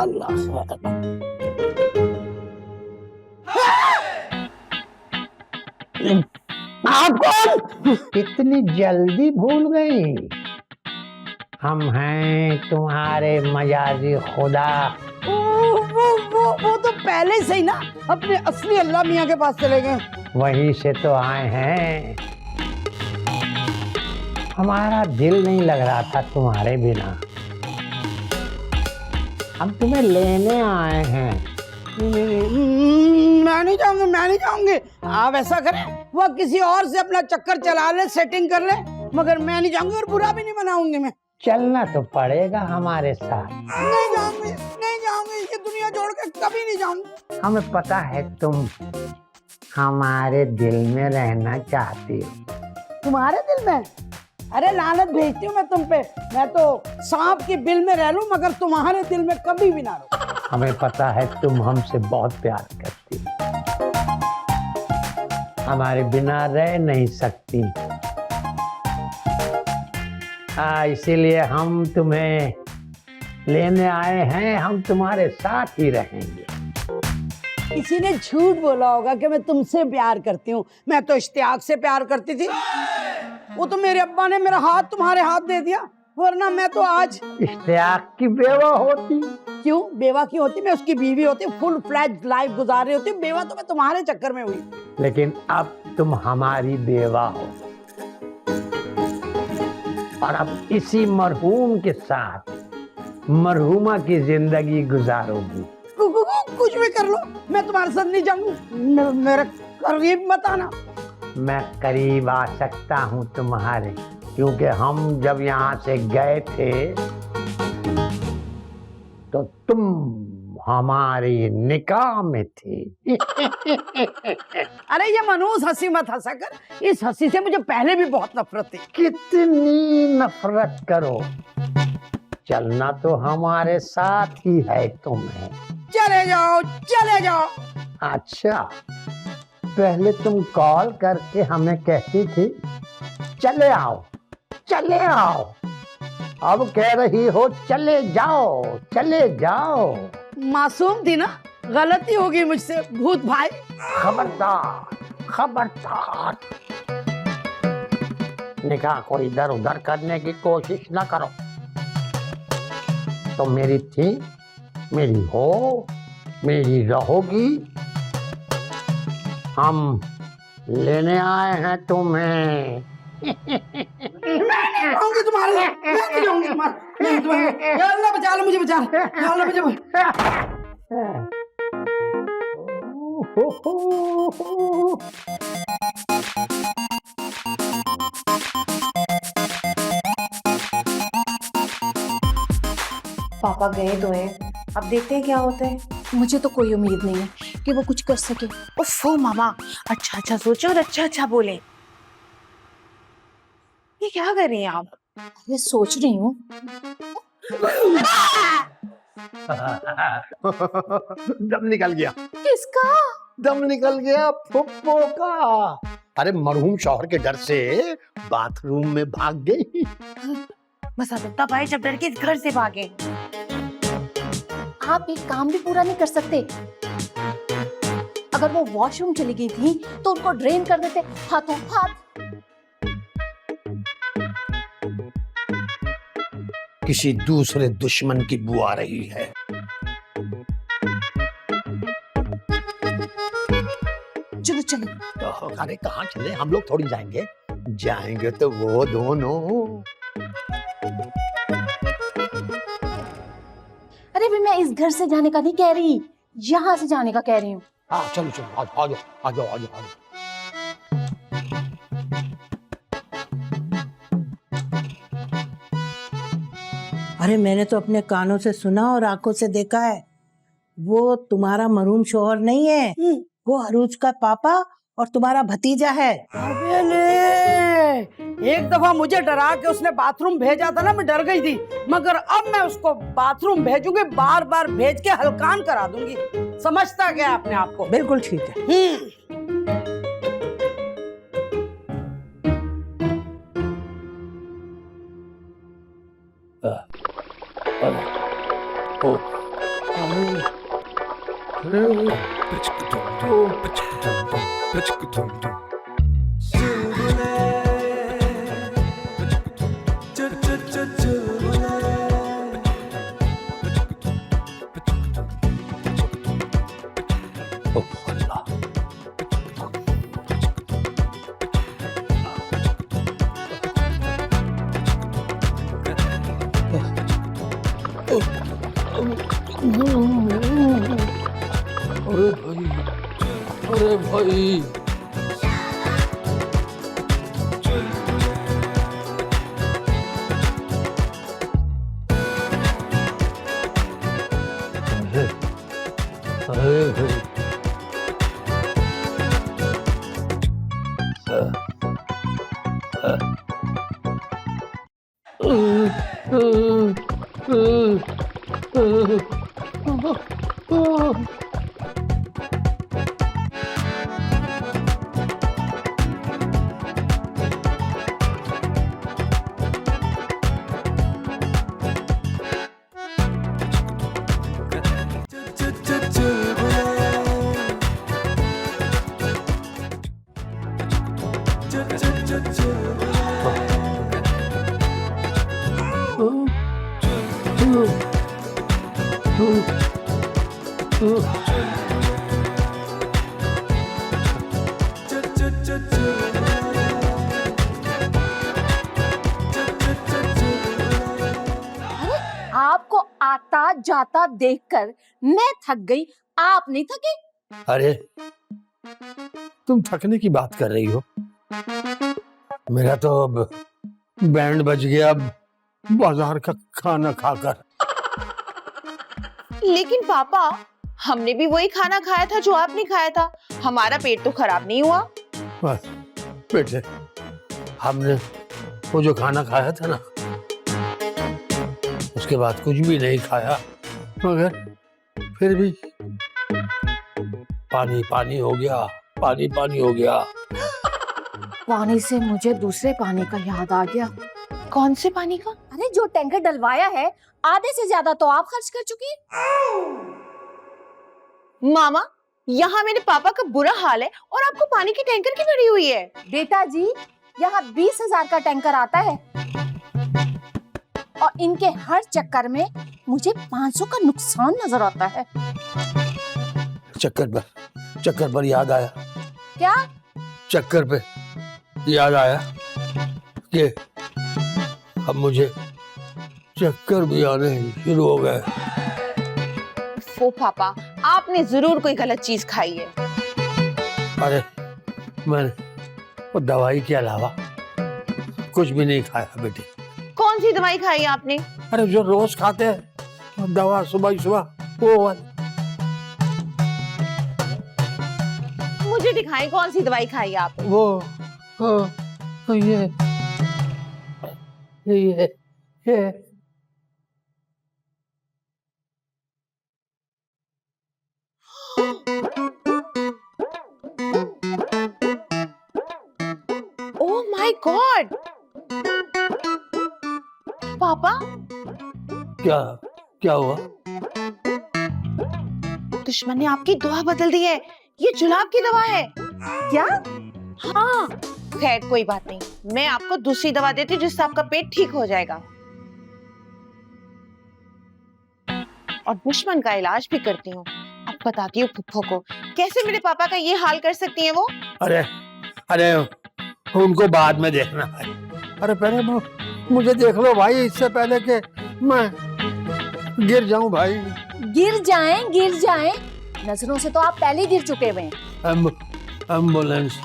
अल्लाह। आप कौन? इतनी जल्दी भूल गई? हम हैं तुम्हारे मजाजी खुदा। वो तो पहले से ही ना अपने असली अल्लाह मियाँ के पास चले गए। वहीं से तो आए हैं। हमारा दिल नहीं लग रहा था तुम्हारे बिना। हम तुम्हें लेने आए हैं। मैं नहीं जाऊंगी। आप ऐसा करें, वो किसी और से अपना चक्कर चला ले, सेटिंग कर ले, मगर मैं नहीं जाऊंगी और बुरा भी नहीं मनाऊंगी। मैं चलना तो पड़ेगा हमारे साथ। नहीं जाऊंगी, ये दुनिया छोड़ के कभी नहीं जाऊंगी। हमें पता है तुम हमारे दिल में रहना चाहती हो। तुम्हारे दिल में? अरे लानत भेजती हूँ मैं तुम पे। मैं तो सांप की बिल में रह लूं, मगर तुम्हारे दिल में कभी भी ना रहूं। हमें पता है तुम हमसे बहुत प्यार करती हो, हमारे बिना रह नहीं सकती। इसीलिए हम तुम्हें लेने आए हैं। हम तुम्हारे साथ ही रहेंगे। किसी ने झूठ बोला होगा कि मैं तुमसे प्यार करती हूँ। मैं तो इश्तियाक से प्यार करती थी। वो तो मेरे अब्बा ने मेरा हाथ तुम्हारे हाथ दे दिया, वरना मैं तो आज इश्तियाक की बेवा होती। क्यों बेवा क्यों होती? मैं उसकी बीवी होती, फुल फ्लैज लाइफ गुजार रही होती। बेवा तो मैं तुम्हारे चक्कर में हुई। लेकिन अब तुम हमारी बेवा हो और अब इसी मरहूम के साथ मरहूमा की जिंदगी गुजारोगी। कुछ भी कर लो, मैं तुम्हारे साथ नहीं जाऊंगी। मेरे करीब मत आना। मैं करीब आ सकता हूँ तुम्हारे, क्योंकि हम जब यहाँ से गए थे तो तुम हमारी निकाह में थी। अरे ये मनूस हंसी मत हंसा कर। इस हंसी से मुझे पहले भी बहुत नफरत थी। कितनी नफरत करो, चलना तो हमारे साथ ही है तुम्हें। चले जाओ चले जाओ। अच्छा, पहले तुम कॉल करके हमें कहती थी चले आओ चले आओ, अब कह रही हो चले जाओ चले जाओ। मासूम थी ना, गलती होगी मुझसे भूत भाई। खबरदार खबरदार, निकाह को इधर उधर करने की कोशिश न करो। तो मेरी थी, मेरी हो, मेरी रहोगी। हम लेने आए हैं तुम्हें। मैं आऊंगी तुम्हारे साथ। मैं नहीं जाऊंगी तुम्हारे। या अल्लाह बचा लो मुझे, बचा लो। या अल्लाह बचा लो। पापा गए तो हैं, अब देखते हैं क्या होता है। मुझे तो कोई उम्मीद नहीं है कि वो कुछ कर सके। ओफो मामा, अच्छा अच्छा सोचो और अच्छा अच्छा बोले। ये क्या कर रही हैं आप? मैं सोच रही हूँ। दम निकल गया। किसका? दम निकल गया फुप्पो का। अरे मरहूम शौहर के डर से बाथरूम में भाग गई। मसा तो तब आए जब डर के घर से भागे। आप एक काम भी पूरा नहीं कर सकते। अगर वो वॉशरूम चली गई थी तो उनको ड्रेन कर देते हाथों हाथ। किसी दूसरे दुश्मन की बुआ रही है। चलो चलो। अरे कहाँ चले? हम लोग थोड़ी जाएंगे। जाएंगे तो वो दोनों। अरे भी मैं इस घर से जाने का नहीं कह रही, यहाँ से जाने का कह रही हूँ। हाँ चलो चलो, आ जाओ आ जाओ आ जाओ। अरे मैंने तो अपने कानों से सुना और आंखों से देखा है। वो तुम्हारा मरहूम शौहर नहीं है, वो अरूज का पापा और तुम्हारा भतीजा है। एक दफा मुझे डरा के उसने बाथरूम भेजा था ना, मैं डर गई थी। मगर अब मैं उसको बाथरूम भेजूंगी, बार बार भेज के हलकान करा दूंगी। समझता क्या अपने आप को? बिल्कुल ठीक है। अरे भाई अरे भाई आपको आता जाता देखकर मैं थक गई, आप नहीं थके? अरे तुम थकने की बात कर रही हो, मेरा तो अब बैंड बज गया बाजार का खाना खाकर। लेकिन पापा, हमने भी वही खाना खाया था जो आपने खाया था, हमारा पेट तो खराब नहीं हुआ। बस बेटे, हमने वो जो खाना खाया था ना, उसके बाद कुछ भी नहीं खाया, मगर फिर भी पानी पानी हो गया, पानी पानी हो गया। पानी से मुझे दूसरे पानी का याद आ गया। कौन से पानी का? अरे जो टैंकर डलवाया है, आधे से ज्यादा तो आप खर्च कर चुकी हैं। मामा, यहाँ मेरे पापा का बुरा हाल है और आपको पानी की टैंकर की पड़ी हुई है। बेटा जी, यहाँ 20,000 का टैंकर आता है और इनके हर चक्कर में मुझे 500 का नुकसान नजर आता है। चक्कर पर याद आया। क्या? चक्कर पे याद आया कि अब मुझे चक्कर भी आने शुरू हो गए। वो पापा, आपने जरूर कोई गलत चीज खाई है। अरे मैंने वो दवाई के अलावा कुछ भी नहीं खाया बेटी। कौन सी दवाई खाई आपने? अरे जो रोज खाते हैं दवा, सुबह ही सुबह वो वाली। मुझे दिखाएं कौन सी दवाई खाई आपने। वो ये ओह माय गॉड! पापा, क्या हुआ? दुश्मन ने आपकी दुआ बदल दी है। ये जुलाब की दवा है। क्या? हाँ, खैर कोई बात नहीं, मैं आपको दूसरी दवा देती हूँ जिससे आपका पेट ठीक हो जाएगा और दुश्मन का इलाज भी करती हूँ। अब बताती हूँ फुफ्फो को कैसे मेरे पापा का ये हाल कर सकती हैं वो। अरे उनको बाद में देखना है। अरे पहले मुझे देख लो भाई, इससे पहले कि मैं गिर जाऊं भाई। गिर जाएं, नजरों से तो आप पहले ही गिर चुके हुए हैं। एम्बुलेंस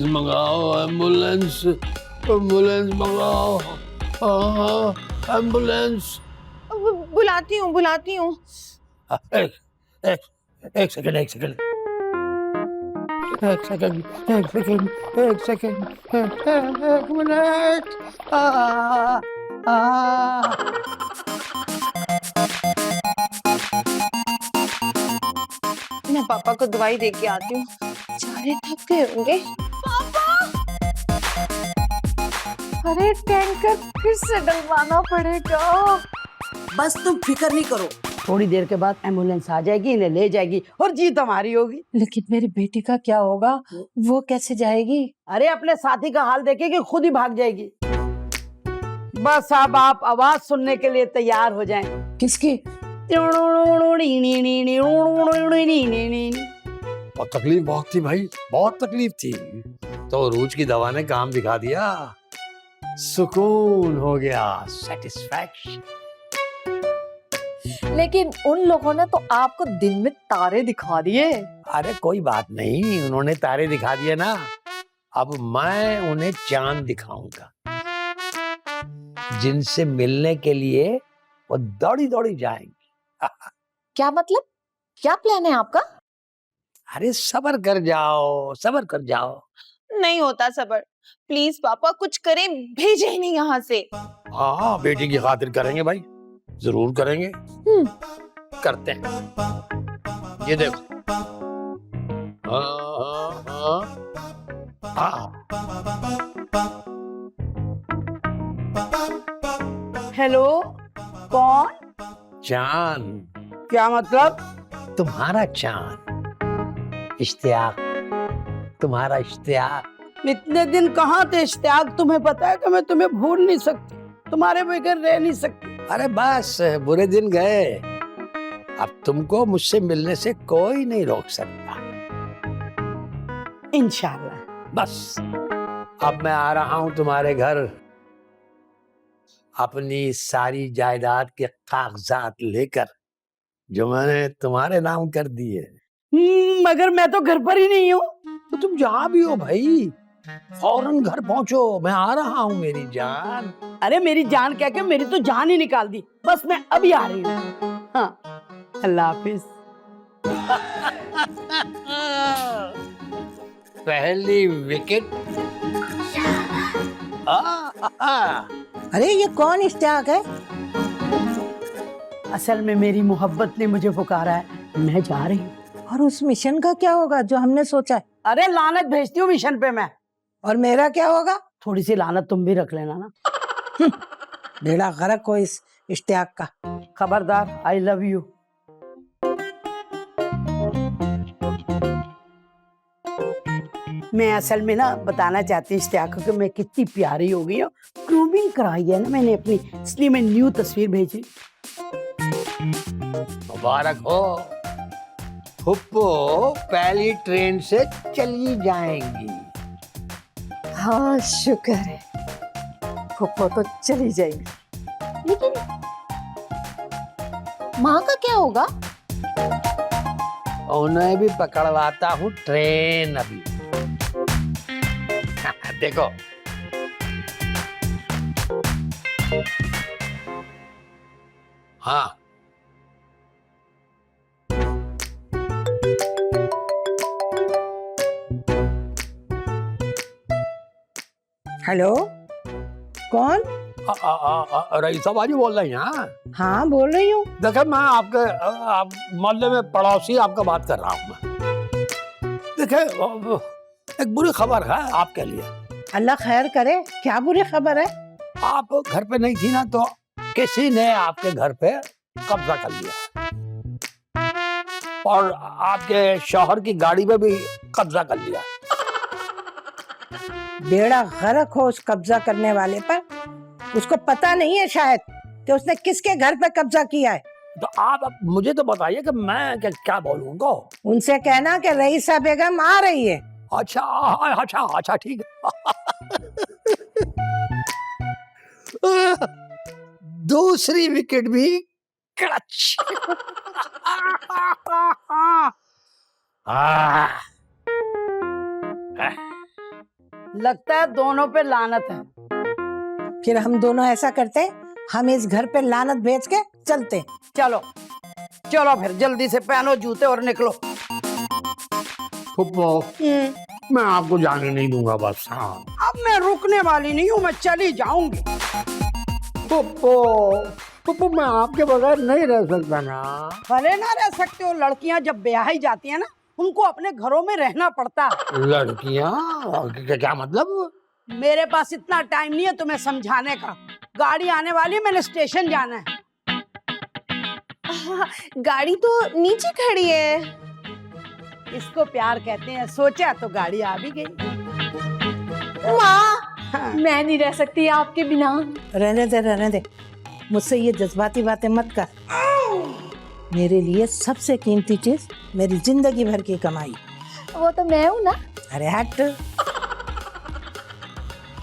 मंगाओ, एम्बुलेंस मंगाओ, एम्बुलेंस। बुलाती हूँ। एक सेकंड एक मिनट। मैं पापा को दवाई दे के आती हूँ, बेचारे थक गए होंगे। पापा! अरे टैंकर फिर से डलवाना पड़ेगा। बस तुम फिक्र नहीं करो, थोड़ी देर के बाद एम्बुलेंस आ जाएगी, इन्हें ले जाएगी और जीत हमारी होगी। लेकिन मेरी बेटी का क्या होगा, वो कैसे जाएगी? अरे अपने साथी का हाल देखेगी, खुद ही भाग जाएगी। बस अब आप आवाज सुनने के लिए तैयार हो जाएं। किसकी? और तकलीफ बहुत थी भाई, बहुत तकलीफ थी। तो रूज की दवा ने काम दिखा दिया, सुकून हो गया, सेटिस्फैक्शन। लेकिन उन लोगों ने तो आपको दिन में तारे दिखा दिए। अरे कोई बात नहीं, उन्होंने तारे दिखा दिए ना, अब मैं उन्हें चांद दिखाऊंगा, जिनसे मिलने के लिए वो दौड़ी दौड़ी जाएंगी। क्या मतलब, क्या प्लान है आपका? अरे सब्र कर जाओ, सब्र कर जाओ। नहीं होता सबर, प्लीज पापा कुछ करें, भेजे ही नहीं यहाँ से। हाँ बेटी की खातिर करेंगे भाई, जरूर करेंगे। करते हैं, ये देखो। हाँ हाँ हाँ। हेलो, कौन? चांद। क्या मतलब? तुम्हारा चांद, इश्तियाक, तुम्हारा इश्तियाक। इतने दिन कहाँ थे इश्तियाक? तुम्हें पता है कि मैं तुम्हें भूल नहीं सकती, तुम्हारे बगैर रह नहीं सकती। अरे बस बुरे दिन गए, अब तुमको मुझसे मिलने से कोई नहीं रोक सकता। इंशाल्लाह। बस अब मैं आ रहा हूं तुम्हारे घर, अपनी सारी जायदाद के कागजात लेकर, जो मैंने तुम्हारे नाम कर दिए। मगर मैं तो घर पर ही नहीं हूँ। तो तुम जहाँ भी हो भाई, फौरन घर पहुंचो, मैं आ रहा हूँ मेरी जान। अरे मेरी जान कह के मेरी तो जान ही निकाल दी। बस मैं अभी आ रही हूँ। हाँ, अल्लाह हाफिज। पहली विकेट। अरे ये कौन इश्तियाक है? असल में मेरी मोहब्बत ने मुझे पुकारा है, मैं जा रही हूँ। और उस मिशन का क्या होगा जो हमने सोचा है? अरे लानत भेजती हूँ मिशन पे मैं। और मेरा क्या होगा? थोड़ी सी लानत तुम भी रख लेना ना। बेड़ा गर्क हो इस इश्तियाक का। खबरदार, आई लव यू। मैं असल में ना बताना चाहती हूँ इश्तियाक को कि मैं कितनी प्यारी हो गई हूँ। ग्रूमिंग कराई है ना मैंने अपनी, इसलिए मैं न्यू तस्वीर भेजी। मुबारक हो फुप्पो, पहली ट्रेन से चली जाएंगी। हाँ शुक्र है, फुप्पो तो चली जाएगी। लेकिन माँ का क्या होगा? उन्हें भी पकड़वाता हूँ ट्रेन अभी। देखो हाँ, हेलो, कौन? रईसा बाजी बोल रही हैं? हाँ बोल रही हूँ। देखो मैं आपके मोहल्ले में पड़ोसी आपका बात कर रहा हूँ मैं। देखो एक बुरी खबर है आपके लिए। अल्लाह खैर करे, क्या बुरी खबर है? आप घर पे नहीं थी ना, तो किसी ने आपके घर पे कब्जा कर लिया और आपके शौहर की गाड़ी पे भी कब्जा कर लिया। बेड़ा गर्क हो उस कब्जा करने वाले पर। उसको पता नहीं है शायद कि उसने किसके घर पे कब्जा किया है। तो आप अब मुझे तो बताइए कि मैं क्या बोलूँ उनको। उनसे कहना कि रईसा बेगम आ रही है। अच्छा अच्छा अच्छा ठीक है। दूसरी विकेट भी क्लच। लगता है दोनों पे लानत है। फिर हम दोनों ऐसा करते हैं, हम इस घर पे लानत भेज के चलते हैं। चलो चलो फिर जल्दी से पहनो जूते और निकलो। फुप्पो मैं आपको जाने नहीं दूंगा बस। हाँ अब मैं रुकने वाली नहीं हूँ, मैं चली जाऊंगी। फुप्पो मैं आपके बगैर नहीं रह सकता ना। भले ना रह सकते हो, लड़कियां जब ब्याही जाती है ना, उनको अपने घरों में रहना पड़ता है। लड़कियां? क्या मतलब? मेरे पास इतना टाइम नहीं है तुम्हें समझाने का। गाड़ी आने वाली है, मैंने स्टेशन जाना है। गाड़ी तो नीचे खड़ी है। इसको प्यार कहते हैं। सोचा तो गाड़ी आ भी गई। माँ, मैं नहीं रह सकती आपके बिना। रहने दे, मुझसे ये जज्बाती बातें मत कर। मेरे लिए सबसे कीमती चीज मेरी जिंदगी भर की कमाई। वो तो मैं हूँ ना। अरे हट।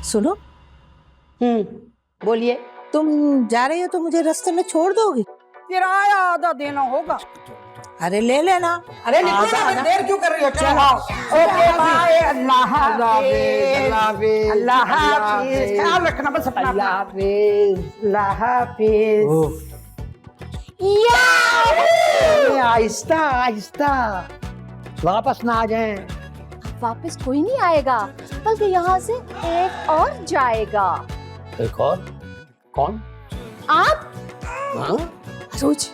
सुनो, बोलिए। तुम जा रही हो तो मुझे रास्ते में छोड़ दोगी? किराया आधा देना होगा। अरे ले लेना। अरे निकलो, देर क्यों कर रही हो? चलो। Okay bye. अल्लाह हाफिज। अल्लाह हाफिज। ख्याल रखना बस अपना। अल्लाह हाफिज। आहिस्ता आहिस्ता, वापस ना आ जाएं। वापस कोई नहीं आएगा, बल्कि यहाँ से एक और जाएगा। एक और? कौन? आप। हाँ? अरूज,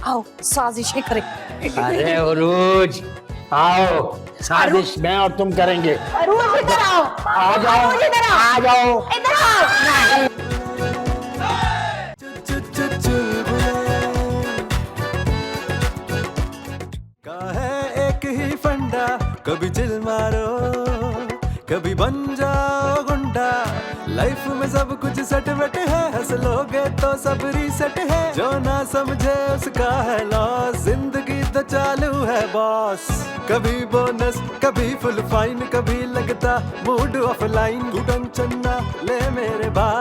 आओ साजिशें करें। अरे अरूज, आओ, साजिश मैं और तुम करेंगे। अरूज इधर आओ। आ जाओ, आ जाओ। इधर आओ। एक ही फंडा, कभी चिल मारो, कभी बन जाओ गुंडा। लाइफ में सब कुछ सेट वेट है, हंस लोगे तो सब रीसेट है। जो ना समझे उसका है लॉस, जिंदगी तो चालू है बॉस। कभी बोनस, कभी फुल फाइन, कभी लगता मूड ऑफलाइन। तू टेंशन ना ले मेरे भाई।